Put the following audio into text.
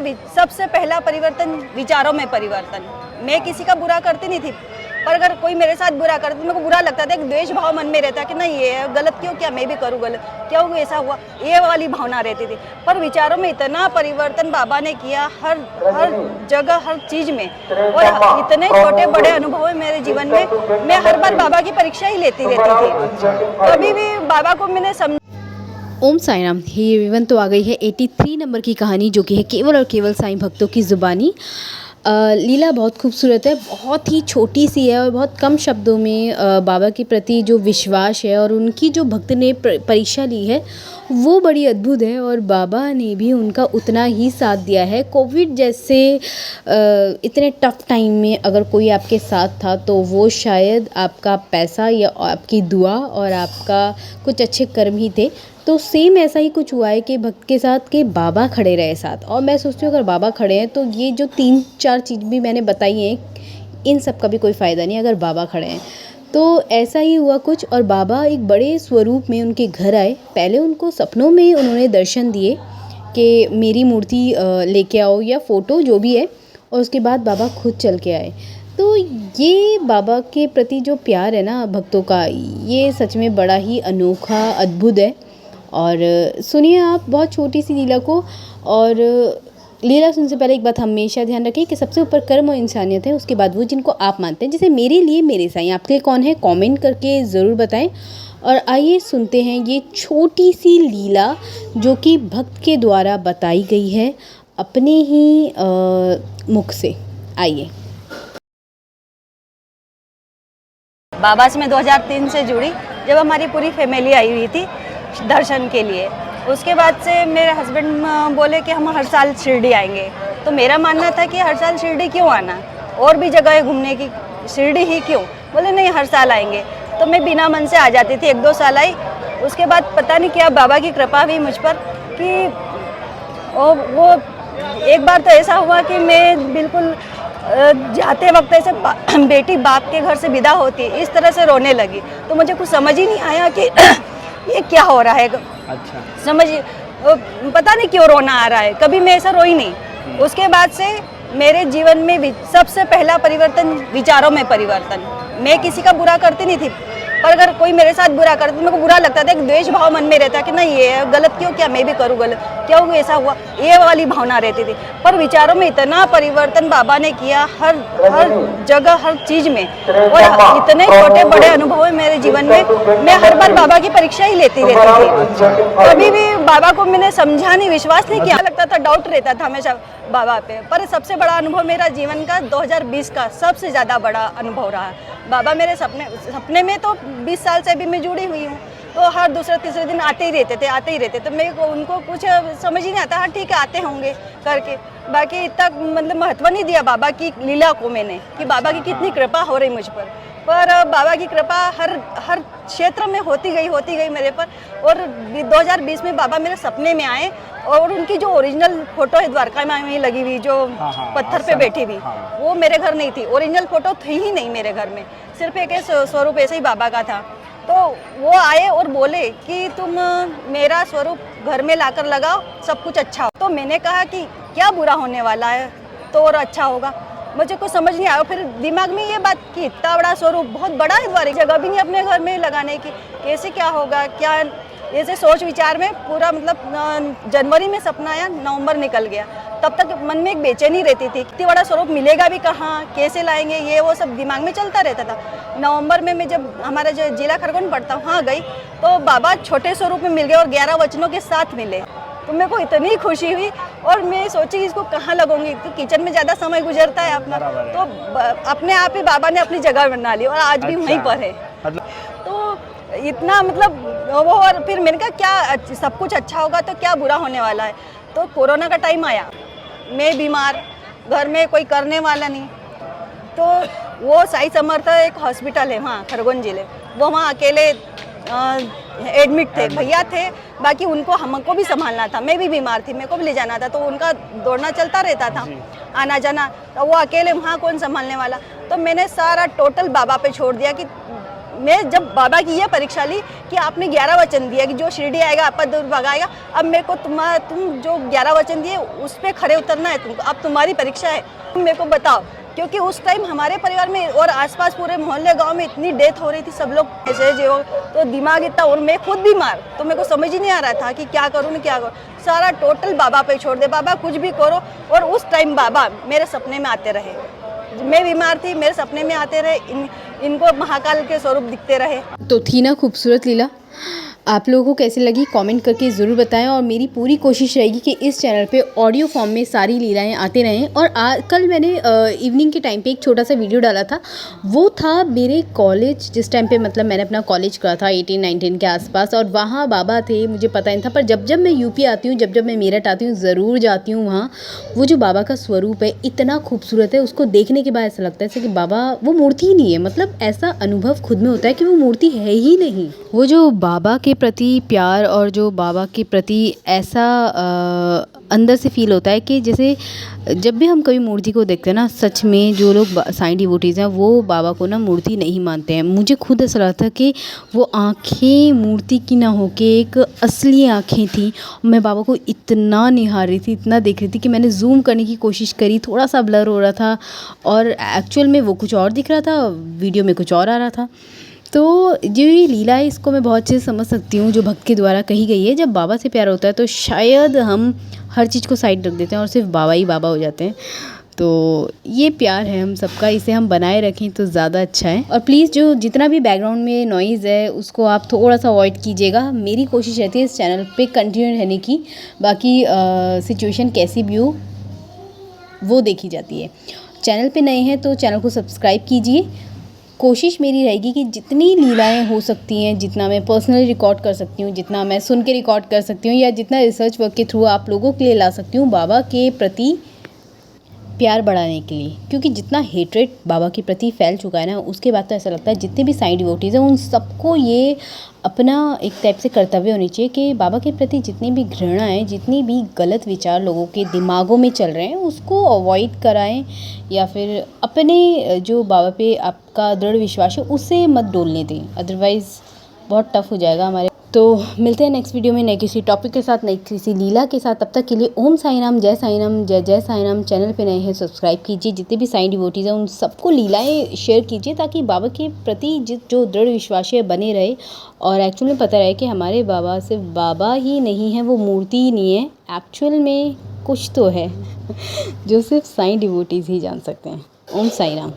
में सबसे पहला परिवर्तन विचारों में परिवर्तन। मैं किसी का बुरा करती नहीं थी, पर अगर कोई मेरे साथ बुरा करता तो मेरे को बुरा लगता था, एक द्वेष भाव मन में रहता कि नहीं ये गलत क्यों, क्या मैं भी करूँ गलत, क्यों ऐसा हुआ, ये वाली भावना रहती थी। पर विचारों में इतना परिवर्तन बाबा ने किया, हर जगह हर चीज़ में, और इतने छोटे बड़े अनुभव है मेरे जीवन में। मैं हर बार बाबा की परीक्षा ही लेती रहती थी, कभी भी बाबा को मैंने ओम साई राम। ये एवं तो आ गई है 83 नंबर की कहानी, जो कि है केवल और केवल साईं भक्तों की ज़ुबानी। लीला बहुत खूबसूरत है, बहुत ही छोटी सी है और बहुत कम शब्दों में बाबा के प्रति जो विश्वास है और उनकी जो भक्त ने परीक्षा ली है वो बड़ी अद्भुत है, और बाबा ने भी उनका उतना ही साथ दिया है। कोविड जैसे इतने टफ टाइम में अगर कोई आपके साथ था तो वो शायद आपका पैसा या आपकी दुआ और आपका कुछ अच्छे कर्म ही थे। तो सेम ऐसा ही कुछ हुआ है कि भक्त के साथ कि बाबा खड़े रहे साथ, और मैं सोचती हूँ अगर बाबा खड़े हैं तो ये जो 3-4 चीज़ भी मैंने बताई हैं इन सब का भी कोई फ़ायदा नहीं अगर बाबा खड़े हैं। तो ऐसा ही हुआ कुछ, और बाबा एक बड़े स्वरूप में उनके घर आए। पहले उनको सपनों में उन्होंने दर्शन दिए कि मेरी मूर्ति लेके आओ या फ़ोटो जो भी है, और उसके बाद बाबा खुद चल के आए। तो ये बाबा के प्रति जो प्यार है ना भक्तों का, ये सच में बड़ा ही अनोखा अद्भुत है। और सुनिए आप बहुत छोटी सी लीला को, और लीला सुनने से पहले एक बात हमेशा ध्यान रखें कि सबसे ऊपर कर्म और इंसानियत है, उसके बाद वो जिनको आप मानते हैं। जैसे मेरे लिए मेरे साईं, आपके लिए कौन है कमेंट करके ज़रूर बताएं। और आइए सुनते हैं ये छोटी सी लीला जो कि भक्त के द्वारा बताई गई है अपने ही मुख से। आइए। बाबा से मैं 2003 से जुड़ी, जब हमारी पूरी फैमिली आई हुई थी दर्शन के लिए। उसके बाद से मेरे हस्बैंड बोले कि हम हर साल शिरडी आएंगे। तो मेरा मानना था कि हर साल शिरडी क्यों आना, और भी जगह है घूमने की, शिरडी ही क्यों। बोले नहीं हर साल आएंगे। तो मैं बिना मन से आ जाती थी, 1-2 साल आई। उसके बाद पता नहीं क्या बाबा की कृपा हुई मुझ पर कि वो एक बार तो ऐसा हुआ कि मैं बिल्कुल जाते वक्त ऐसे बेटी बाप के घर से विदा होती है इस तरह से रोने लगी। तो मुझे कुछ समझ ही नहीं आया कि ये क्या हो रहा है। अच्छा, समझ पता नहीं क्यों रोना आ रहा है, कभी मैं ऐसा रोई नहीं। उसके बाद से मेरे जीवन में सबसे पहला परिवर्तन विचारों में परिवर्तन। मैं किसी का बुरा करती नहीं थी, पर अगर कोई मेरे साथ बुरा करता तो मेरे को बुरा लगता था, एक द्वेष भाव मन में रहता कि नहीं ये गलत क्यों, क्या मैं भी करूँ गलत, क्यों ऐसा हुआ, ये वाली भावना रहती थी। पर विचारों में इतना परिवर्तन बाबा ने किया, हर जगह हर चीज़ में, और इतने छोटे बड़े अनुभव है मेरे जीवन में। मैं हर बार बाबा की परीक्षा ही लेती रहती थी, कभी भी बाबा को मैंने समझा नहीं, विश्वास नहीं किया। लगता था, डाउट रहता था हमेशा बाबा पे। पर सबसे बड़ा अनुभव मेरा जीवन का 2020 का सबसे ज़्यादा बड़ा अनुभव रहा। बाबा मेरे सपने में तो 20 साल से भी मैं जुड़ी हुई हूँ, तो हर दूसरे तीसरे दिन आते ही रहते। तो मेरे को उनको कुछ समझ ही नहीं आता, हाँ ठीक है आते होंगे करके। बाकी इतना मतलब महत्व नहीं दिया बाबा की लीला को मैंने, कि बाबा की कितनी कृपा हो रही मुझ पर बाबा की कृपा हर क्षेत्र में होती गई मेरे पर। और 2020 में बाबा मेरे सपने में आए, और उनकी जो ओरिजिनल फोटो है द्वारका में वहीं लगी हुई, जो पत्थर पे बैठी हुई, वो मेरे घर नहीं थी। ओरिजिनल फोटो थी ही नहीं मेरे घर में, सिर्फ एक स्वरूप ऐसे ही बाबा का था। तो वो आए और बोले कि तुम मेरा स्वरूप घर में लाकर लगाओ, सब कुछ अच्छा हो। तो मैंने कहा कि क्या बुरा होने वाला है, तो और अच्छा होगा। मुझे कुछ समझ नहीं आया। फिर दिमाग में ये बात कि इतना बड़ा स्वरूप बहुत बड़ा है, द्वार जगह भी नहीं अपने घर में लगाने की, कैसे क्या होगा, क्या ऐसे सोच विचार में पूरा मतलब जनवरी में सपना आया, नवंबर निकल गया। तब तक मन में एक बेचैनी रहती थी, इतनी बड़ा स्वरूप मिलेगा भी कहाँ, कैसे लाएंगे, ये वो सब दिमाग में चलता रहता था। नवंबर में मैं जब हमारा जो जिला खरगोन पड़ता वहाँ गई, तो बाबा छोटे स्वरूप में मिल गए और 11 वचनों के साथ मिले। तो मेरे को इतनी खुशी हुई, और मैं सोची इसको कहाँ लगूंगी, तो किचन में ज़्यादा समय गुजरता है अपना, तो अपने आप ही बाबा ने अपनी जगह बना ली, और आज भी वहीं पर है। तो इतना मतलब वो, और फिर मैंने कहा क्या सब कुछ अच्छा होगा तो क्या बुरा होने वाला है। तो कोरोना का टाइम आया, मैं बीमार, घर में कोई करने वाला नहीं। तो वो साई समर्थ एक हॉस्पिटल है वहाँ खरगोन जिले, वो वहाँ अकेले एडमिट थे, भैया थे, बाकी उनको हमको भी संभालना था, मैं भी बीमार थी, मेरे को भी ले जाना था। तो उनका दौड़ना चलता रहता था, आना जाना, तो वो अकेले वहाँ कौन संभालने वाला। तो मैंने सारा टोटल बाबा पे छोड़ दिया कि मैं जब बाबा की ये परीक्षा ली कि आपने 11 वचन दिया कि जो शिरडी आएगा आपका दुख भगाएगा, अब मेरे को तुम जो 11 वचन दिए उस पर खड़े उतरना है तुमको, अब तुम्हारी परीक्षा है, तुम मेरे को बताओ। क्योंकि उस टाइम हमारे परिवार में और आसपास पूरे मोहल्ले गांव में इतनी डेथ हो रही थी, सब लोग ऐसे जो, तो दिमाग इतना, और मैं खुद बीमार, तो मेरे को समझ ही नहीं आ रहा था कि क्या करूँ क्या करूँ। सारा टोटल बाबा पे छोड़ दे, बाबा कुछ भी करो। और उस टाइम बाबा मेरे सपने में आते रहे, मैं बीमार थी, मेरे सपने में आते रहे, इनको महाकाल के स्वरूप दिखते रहे। तो थी ना खूबसूरत लीला। आप लोगों को कैसी लगी कमेंट करके ज़रूर बताएं, और मेरी पूरी कोशिश रहेगी कि इस चैनल पे ऑडियो फॉर्म में सारी लीलाएं आते रहें। और कल मैंने इवनिंग के टाइम पे एक छोटा सा वीडियो डाला था, वो था मेरे कॉलेज, जिस टाइम पे मतलब मैंने अपना कॉलेज करा था 18-19 के आसपास, और वहाँ बाबा थे, मुझे पता नहीं था। पर जब जब मैं यूपी आती हूँ, जब जब मैं मेरठ आती हूँ, ज़रूर जाती हूँ वहाँ। वो जो बाबा का स्वरूप है इतना खूबसूरत है, उसको देखने के बाद ऐसा लगता है जैसे कि बाबा वो मूर्ति ही नहीं है, मतलब ऐसा अनुभव खुद में होता है कि वो मूर्ति है ही नहीं। वो जो बाबा के प्रति प्यार और जो बाबा के प्रति ऐसा अंदर से फील होता है कि जैसे जब भी हम कभी मूर्ति को देखते हैं ना, सच में जो लोग साईं डिवोटीज़ हैं वो बाबा को ना मूर्ति नहीं मानते हैं। मुझे खुद ऐसा लगता था कि वो आँखें मूर्ति की ना हो के एक असली आँखें थी। मैं बाबा को इतना निहार रही थी, इतना देख रही थी कि मैंने जूम करने की कोशिश करी, थोड़ा सा ब्लर हो रहा था, और एक्चुअल में वो कुछ और दिख रहा था, वीडियो में कुछ और आ रहा था। तो जो ये लीला है इसको मैं बहुत अच्छे से समझ सकती हूँ, जो भक्त के द्वारा कही गई है। जब बाबा से प्यार होता है तो शायद हम हर चीज़ को साइड रख देते हैं और सिर्फ बाबा ही बाबा हो जाते हैं। तो ये प्यार है हम सबका, इसे हम बनाए रखें तो ज़्यादा अच्छा है। और प्लीज़ जो जितना भी बैकग्राउंड में नॉइज़ है उसको आप थोड़ा सा अवॉइड कीजिएगा। मेरी कोशिश रहती है इस चैनल पे कंटिन्यू रहने की, बाकी सिचुएशन कैसी भी हो वो देखी जाती है। चैनल पे नए हैं तो चैनल को सब्सक्राइब कीजिए। कोशिश मेरी रहेगी कि जितनी लीलाएं हो सकती हैं, जितना मैं पर्सनली रिकॉर्ड कर सकती हूँ, जितना मैं सुन के रिकॉर्ड कर सकती हूँ, या जितना रिसर्च वर्क के थ्रू आप लोगों के लिए ला सकती हूँ, बाबा के प्रति प्यार बढ़ाने के लिए। क्योंकि जितना हेट्रेड बाबा के प्रति फैल चुका है ना, उसके बाद तो ऐसा लगता है जितने भी साईं डिवोटीज़ हैं उन सबको ये अपना एक टाइप से कर्तव्य होनी चाहिए कि बाबा के प्रति जितनी भी घृणा है, जितनी भी गलत विचार लोगों के दिमागों में चल रहे हैं उसको अवॉइड कराएं, या फिर अपने जो बाबा पे आपका दृढ़ विश्वास है उससे मत डोलने दें, अदरवाइज़ बहुत टफ हो जाएगा हमारे। तो मिलते हैं नेक्स्ट वीडियो में नए किसी टॉपिक के साथ, नई किसी लीला के साथ। तब तक के लिए ओम साईं राम, जय साईं राम, जय जय साईं राम। चैनल पे नए हैं सब्सक्राइब कीजिए, जितने भी साईं डिवोटीज़ हैं उन सबको लीलाएं शेयर कीजिए, ताकि बाबा के प्रति जो दृढ़ विश्वास है बने रहे, और एक्चुअल में पता रहे कि हमारे बाबा सिर्फ बाबा ही नहीं है, वो मूर्ति ही नहीं है, एक्चुअल में कुछ तो है जो सिर्फ साईं डिवोटीज़ ही जान सकते हैं। ओम साईं राम।